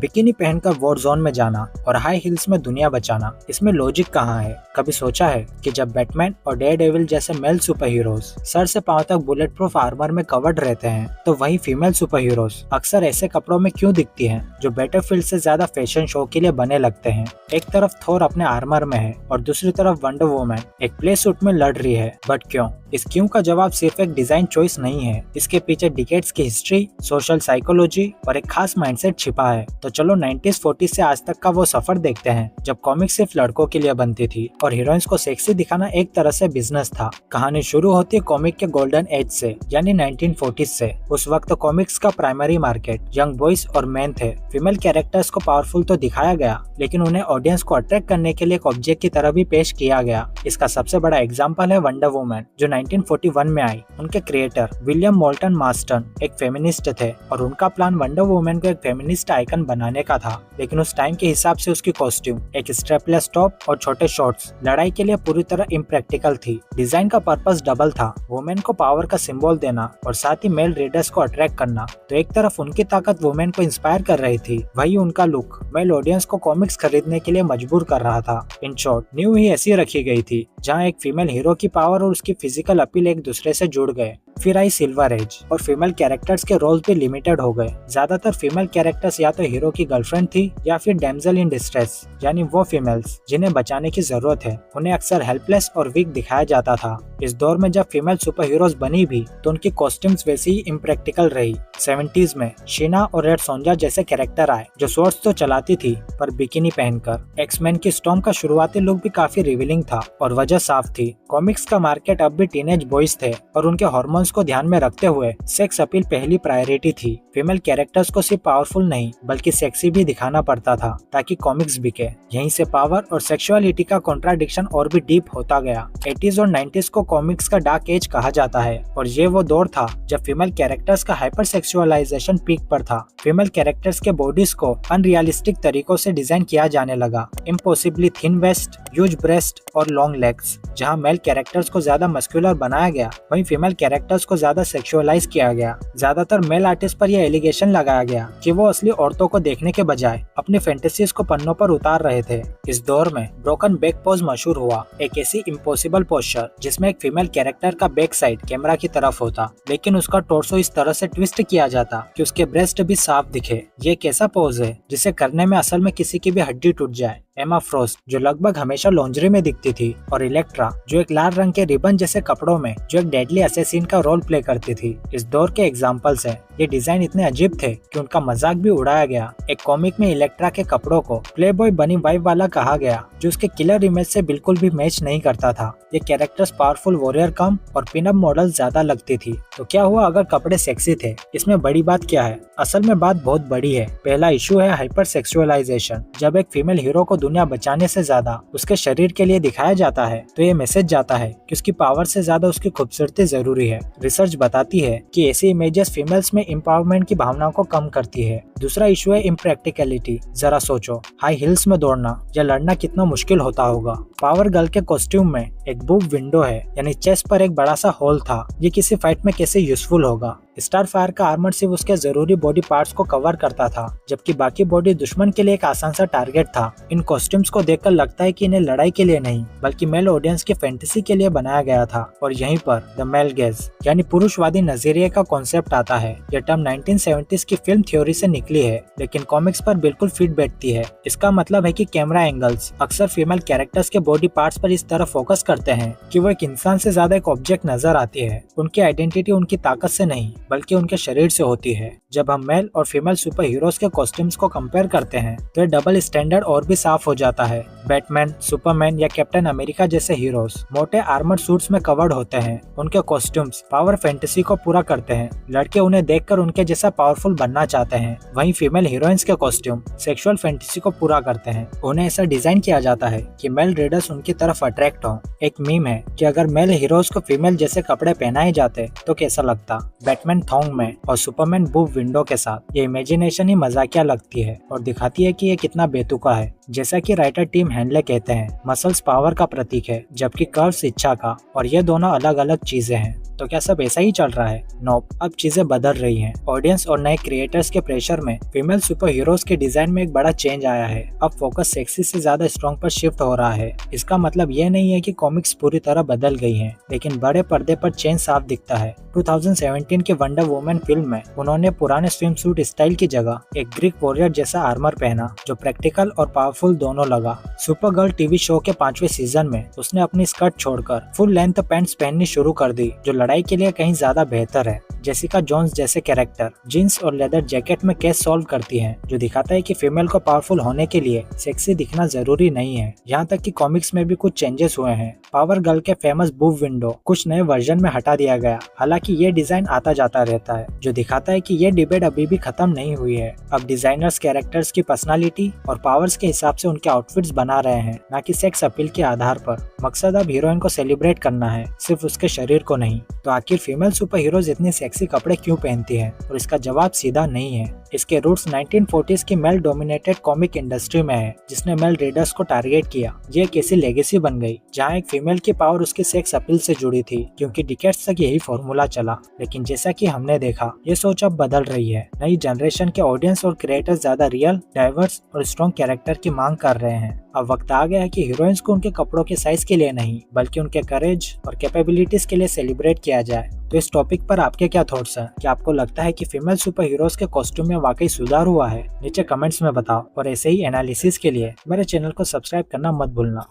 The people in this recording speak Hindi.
बिकिनी पहनकर वॉर जोन में जाना और हाई हील्स में दुनिया बचाना, इसमें लॉजिक कहाँ है? कभी सोचा है कि जब बैटमैन और डेयरडेविल जैसे मेल सुपर हीरोज सर से पांव तक बुलेट प्रूफ आर्मर में कवर्ड रहते हैं, तो वहीं फीमेल सुपर हीरोज अक्सर ऐसे कपड़ों में क्यों दिखती हैं जो बैटलफील्ड से ज्यादा फैशन शो के लिए बने लगते हैं? एक तरफ थोर अपने आर्मर में है और दूसरी तरफ वंडर वुमन एक प्ले सूट में लड़ रही है, बट क्यों? इस क्यों का जवाब सिर्फ एक डिजाइन चॉइस नहीं है, इसके पीछे डिकेड्स की हिस्ट्री, सोशल साइकोलॉजी और एक खास माइंडसेट छिपा है। तो चलो 90s 40s से आज तक का वो सफर देखते हैं जब कॉमिक्स सिर्फ लड़कों के लिए बनती थी और हीरोइंस को सेक्सी दिखाना एक तरह से बिजनेस था। कहानी शुरू होती है कॉमिक के गोल्डन एज से, यानी 1940s से। उस वक्त कॉमिक्स का प्राइमरी मार्केट यंग बॉयज और मैन थे। फीमेल कैरेक्टर्स को पावरफुल तो दिखाया गया, लेकिन उन्हें ऑडियंस को अट्रैक्ट करने के लिए एक ऑब्जेक्ट की तरह भी पेश किया गया। इसका सबसे बड़ा एग्जाम्पल है वंडर वुमन, जो 1941 में आई। उनके क्रिएटर विलियम मोल्टन मार्स्टन एक फेमिनिस्ट थे और उनका प्लान वंडर वुमन को एक फेमिनिस्ट आइकन बनाने का था, लेकिन उस टाइम के हिसाब से उसकी कॉस्ट्यूम, एक स्ट्रेपलेस टॉप और छोटे शॉर्ट्स लड़ाई के लिए पूरी तरह इम्प्रैक्टिकल थी। डिजाइन का पर्पस डबल था, वुमेन को पावर का सिंबल देना और साथ ही मेल रीडर्स को अट्रैक्ट करना। तो एक तरफ उनकी ताकत वुमेन को इंस्पायर कर रही थी, वही उनका लुक मेल ऑडियंस को कॉमिक्स खरीदने के लिए मजबूर कर रहा था। इन शॉर्ट, न्यू ही ऐसी रखी गई थी जहाँ एक फीमेल हीरो की पावर और उसकी फिजिकल अपील एक दूसरे से जुड़ गए। फिर आई सिल्वर एज और फीमेल कैरेक्टर्स के रोल्स भी लिमिटेड हो गए। ज्यादातर फीमेल कैरेक्टर्स या तो हीरो की गर्लफ्रेंड थी या फिर डैमसेल इन डिस्ट्रेस, यानी वो फीमेल्स जिन्हें बचाने की जरूरत है। उन्हें अक्सर हेल्पलेस और वीक दिखाया जाता था। इस दौर में जब फीमेल सुपर हीरोज बनी भी तो उनकी कॉस्ट्यूम्स वैसी ही इम्प्रैक्टिकल रही। 70s में शीना और रेड सोंजा जैसे कैरेक्टर आए जो स्वॉर्ड्स तो चलाती थी पर बिकिनी पहनकर। एक्समैन की स्टॉर्म का शुरुआती लुक भी काफी रिवीलिंग था और वजह साफ थी, कॉमिक्स का मार्केट अब भी टीनेज बॉयज थे और उनके हार्मोन्स को ध्यान में रखते हुए सेक्स अपील पहली प्रायोरिटी थी। फीमेल कैरेक्टर्स को सिर्फ पावरफुल नहीं बल्कि सेक्सी भी दिखाना पड़ता था ताकि कॉमिक्स बिके। यहीं से पावर और सेक्सुअलिटी का कॉन्ट्राडिक्शन और भी डीप होता गया। 80s और 90s को कॉमिक्स का डार्क एज कहा जाता है और ये वो दौर था जब फीमेल कैरेक्टर्स का हाइपर सेक्सुअलाइजेशन पीक पर था। फीमेल कैरेक्टर्स के बॉडीज को अनरियलिस्टिक तरीकों से डिजाइन किया जाने लगा। Impossibly thin waist, huge breast और लॉन्ग लेग्स। जहाँ मेल कैरेक्टर्स को ज्यादा मस्कुलर बनाया गया, वहीं फीमेल कैरेक्टर्स को ज्यादा सेक्सुअलाइज किया गया। ज्यादातर मेल आर्टिस्ट पर यह एलिगेशन लगाया गया कि वो असली औरतों को देखने के बजाय अपनी फैंटेसीज को पन्नों पर उतार रहे थे। इस दौर में ब्रोकन बैक पोज मशहूर हुआ, एक ऐसी इम्पॉसिबल पोस्चर जिसमें एक फीमेल कैरेक्टर का बैक साइड कैमरा की तरफ होता, लेकिन उसका टोर्सो इस तरह से ट्विस्ट किया जाता कि उसके ब्रेस्ट भी साफ दिखे। ये एक ऐसा पोज है जिसे करने में असल में किसी की भी हड्डी टूट जाए। एमा फ्रॉस्ट, जो लगभग हमेशा लॉन्जरी में दिखती थी, और इलेक्ट्रा, जो एक लाल रंग के रिबन जैसे कपड़ों में जो एक डेडली असैसिन का रोल प्ले करती थी, इस दौर के एग्जाम्पल्स हैं। ये डिजाइन इतने अजीब थे कि उनका मजाक भी उड़ाया गया। एक कॉमिक में इलेक्ट्रा के कपड़ों को प्लेबॉय बनी वाइब वाला कहा गया, जो उसके किलर इमेज से बिल्कुल भी मैच नहीं करता था। ये कैरेक्टर्स पावरफुल वॉरियर कम और पिनअप मॉडल ज्यादा लगती थी। तो क्या हुआ अगर कपड़े सेक्सी थे? इसमें बड़ी बात क्या है? असल में बात बहुत बड़ी है। पहला इशू है हाइपर सेक्सुअलाइजेशन। जब एक फीमेल हीरो को दुनिया बचाने से ज्यादा उसके शरीर के लिए दिखाया जाता है तो ये मैसेज जाता है कि उसकी पावर से ज्यादा उसकी खूबसूरती जरूरी है। रिसर्च बताती है कि ऐसी इमेजेस फीमेल्स में एम्पावरमेंट की भावनाओं को कम करती है। दूसरा इशू है इम्प्रैक्टिकलिटी। जरा सोचो, हाई हिल्स में दौड़ना या लड़ना कितना मुश्किल होता होगा। पावर गर्ल के कॉस्ट्यूम में एक बूब विंडो है, यानी चेस्ट पर एक बड़ा सा होल था। ये किसी फाइट में कैसे यूजफुल होगा? स्टार फायर का आर्मर सिर्फ उसके जरूरी बॉडी पार्ट्स को कवर करता था, जबकि बाकी बॉडी दुश्मन के लिए एक आसान सा टारगेट था। इन कॉस्ट्यूम्स को देखकर लगता है कि इन्हें लड़ाई के लिए नहीं बल्कि मेल ऑडियंस की फैंटेसी के लिए बनाया गया था। और यहीं पर द मेल गेज यानी पुरुषवादी नजरिए का कॉन्सेप्ट आता है। यह टर्म 1970s की फिल्म थ्योरी से निकली है, लेकिन कॉमिक्स पर बिल्कुल फिट बैठती है। इसका मतलब है कि कैमरा एंगल्स अक्सर फीमेल कैरेक्टर्स के बॉडी पार्ट्स पर इस तरह फोकस करते हैं कि वो एक इंसान से ज्यादा एक ऑब्जेक्ट नजर आती है। उनकी आइडेंटिटी उनकी ताकत से नहीं बल्कि उनके शरीर से होती है। जब हम मेल और फीमेल सुपर हीरोज के कॉस्ट्यूम्स को कंपेयर करते हैं तो ये डबल स्टैंडर्ड और भी साफ हो जाता है। बैटमैन, सुपरमैन या कैप्टन अमेरिका जैसे हीरोज मोटे आर्मर सूट्स में कवर्ड होते हैं। उनके कॉस्ट्यूम्स पावर फैंटेसी को पूरा करते हैं। लड़के उन्हें देखकर उनके जैसा पावरफुल बनना चाहते हैं। वहीं फीमेल हीरोइंस के कॉस्ट्यूम सेक्सुअल फैंटेसी को पूरा करते हैं। उन्हें ऐसा डिजाइन किया जाता है कि मेल रीडर्स उनकी तरफ अट्रैक्ट हो। एक मीम है कि अगर मेल हीरोज को फीमेल जैसे कपड़े पहनाए जाते तो कैसा लगता। बैटमैन थॉन्ग में और सुपरमैन बूब विंडो के साथ ये इमेजिनेशन ही मजाकिया लगती है और दिखाती है कि ये कितना बेतुका है। जैसा कि राइटर टीम हैंडले कहते हैं, मसल्स पावर का प्रतीक है जबकि कर्व्स इच्छा का, और ये दोनों अलग अलग चीजें हैं। तो क्या सब ऐसा ही चल रहा है? नोप, अब चीजें बदल रही हैं। ऑडियंस और नए क्रिएटर्स के प्रेशर में फीमेल सुपर हीरोज के डिजाइन में एक बड़ा चेंज आया है। अब फोकस सेक्सी से ज्यादा स्ट्रॉन्ग पर शिफ्ट हो रहा है। इसका मतलब ये नहीं है कि कॉमिक्स पूरी तरह बदल गई हैं, लेकिन बड़े पर्दे पर चेंज साफ दिखता है। 2017 की वंडर वुमन फिल्म में उन्होंने पुराने स्विम सूट स्टाइल की जगह एक ग्रीक वॉरियर जैसा आर्मर पहना, जो प्रैक्टिकल और पावरफुल दोनों लगा। सुपर गर्ल टीवी शो के 5वें सीजन में उसने अपनी स्कर्ट छोड़कर फुल लेंथ पैंट्स पहननी शुरू कर दी, जो लड़ाई के लिए कहीं ज्यादा बेहतर है। जेसिका जोन्स जैसे कैरेक्टर जीन्स और लेदर जैकेट में केस सॉल्व करती हैं, जो दिखाता है कि फीमेल को पावरफुल होने के लिए सेक्सी दिखना जरूरी नहीं है। यहाँ तक कि कॉमिक्स में भी कुछ चेंजेस हुए हैं। पावर गर्ल के फेमस बूब विंडो कुछ नए वर्जन में हटा दिया गया। हालांकि ये डिजाइन आता जाता रहता है, जो दिखाता है कि ये डिबेट अभी भी खत्म नहीं हुई है। अब डिजाइनर्स कैरेक्टर्स की पर्सनालिटी और पावर्स के हिसाब से उनके आउटफिट्स बना रहे हैं, न कि सेक्स अपील के आधार पर। मकसद अब हीरोइन को सेलिब्रेट करना है, सिर्फ उसके शरीर को नहीं। तो आखिर फीमेल सुपर हीरोज इतनी सेक्सी कपड़े क्यों पहनती हैं? और इसका जवाब सीधा नहीं है। इसके रूट्स 1940s की मेल डोमिनेटेड कॉमिक इंडस्ट्री में है, जिसने मेल रीडर्स को टारगेट किया। ये एक ऐसी लेगेसी बन गई जहाँ एक फीमेल की पावर उसकी सेक्स अपील से जुड़ी थी, क्योंकि डिकेड्स तक यही फॉर्मूला चला। लेकिन जैसा कि हमने देखा, ये सोच अब बदल रही है। नई जनरेशन के ऑडियंस और क्रिएटर्स ज्यादा रियल, डाइवर्स और स्ट्रॉन्ग कैरेक्टर की मांग कर रहे हैं। अब वक्त आ गया है कि हीरोइंस को उनके कपड़ों के साइज के लिए नहीं, बल्कि उनके करेज और कैपेबिलिटीज के लिए सेलिब्रेट किया जाए। तो इस टॉपिक पर आपके क्या थॉट्स हैं? क्या आपको लगता है कि फीमेल सुपर हीरोज के कॉस्ट्यूम में वाकई सुधार हुआ है? नीचे कमेंट्स में बताओ, और ऐसे ही एनालिसिस के लिए मेरे चैनल को सब्सक्राइब करना मत भूलना।